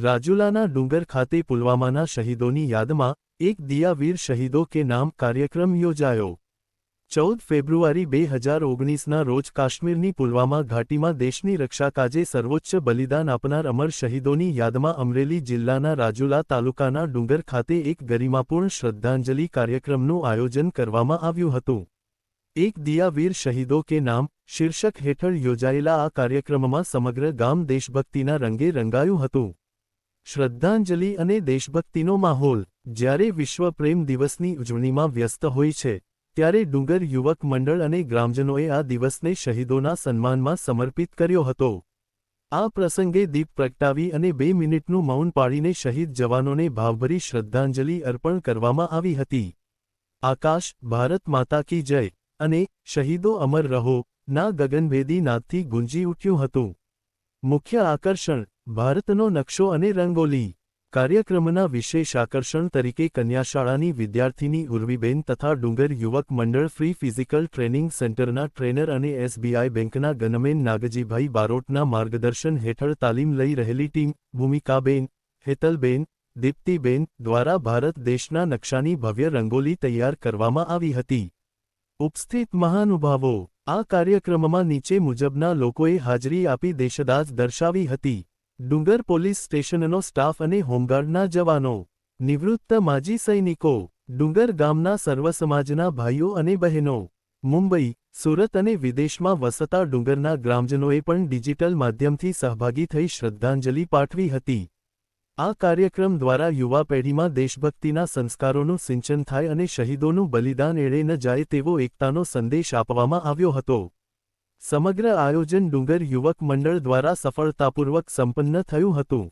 રાજુલાના ડુંગર ખાતે પુલવામાના શહીદોની યાદમાં એક દિયા વીર શહીદો કે નામ કાર્યક્રમ યોજાયો। 14 ફેબ્રુઆરી 2019ના રોજ કાશ્મીરની પુલવામા ઘાટીમાં દેશની રક્ષા કાજે સર્વોચ્ચ બલિદાન આપનાર અમર શહીદોની યાદમાં અમરેલી જિલ્લાના રાજુલા તાલુકાના ડુંગર ખાતે એક ગરિમાપૂર્ણ શ્રદ્ધાંજલિ કાર્યક્રમનું આયોજન કરવામાં આવ્યું હતું। એક દિયા વીર શહીદો કે નામ શીર્ષક હેઠળ યોજાયેલા આ કાર્યક્રમમાં સમગ્ર ગામ દેશભક્તિના રંગે રંગાયું હતું। શ્રદ્ધાંજલિ અને દેશભક્તિનો માહોલ। જ્યારે વિશ્વ પ્રેમ દિવસની ઉજવણીમાં વ્યસ્ત હોય છે ત્યારે ડુંગર યુવક મંડળ અને ગ્રામજનોએ આ દિવસને શહીદોના સન્માનમાં સમર્પિત કર્યો હતો। આ પ્રસંગે દીપ પ્રગટાવી અને 2 મિનિટનું મૌન પાળીને શહીદ જવાનોને ભાવભરી શ્રદ્ધાંજલિ અર્પણ કરવામાં આવી હતી। આકાશ ભારત માતા કી જય અને શહીદો અમર રહો ના ગગનભેદી નાદથી ગુંજી ઉઠ્યું હતું। મુખ્ય આકર્ષણ ભારતનો નકશો અને રંગોલી। કાર્યક્રમના વિશેષ આકર્ષણ તરીકે કન્યાશાળાની વિદ્યાર્થિની ઉર્વીબેન તથા ડુંગર યુવક મંડળ ફ્રી ફિઝિકલ ટ્રેનિંગ સેન્ટરના ટ્રેનર અને એસબીઆઈ બેંકના ગનમેન નાગજીભાઈ બારોટના માર્ગદર્શન હેઠળ તાલીમ લઈ રહેલી ટીમ ભૂમિકાબેન, હેતલબેન, દીપ્તિબેન દ્વારા ભારત દેશના નકશાની ભવ્ય રંગોલી તૈયાર કરવામાં આવી હતી। ઉપસ્થિત મહાનુભાવો। આ કાર્યક્રમમાં નીચે મુજબના લોકોએ હાજરી આપી દેશદાઝ દર્શાવી હતી। ડુંગર પોલીસ સ્ટેશનનો સ્ટાફ અને હોમગાર્ડના જવાનો, નિવૃત્ત માજી સૈનિકો, ડુંગર ગામના સર્વ સમાજના ભાઈઓ અને બહેનો, મુંબઈ, સુરત અને વિદેશમાં વસતા ડુંગરના ગ્રામજનોએ પણ ડિજિટલ માધ્યમથી સહભાગી થઈ શ્રદ્ધાંજલિ પાઠવી હતી। આ કાર્યક્રમ દ્વારા યુવા પેઢીમાં દેશભક્તિના સંસ્કારોનું સિંચન થાય અને શહીદોનું બલિદાન એળે ન જાય તેવો એકતાનો સંદેશ આપવામાં આવ્યો હતો। સમગ્ર આયોજન ડુંગર યુવક મંડળ દ્વારા સફળતાપૂર્વક સંપન્ન થયું હતું।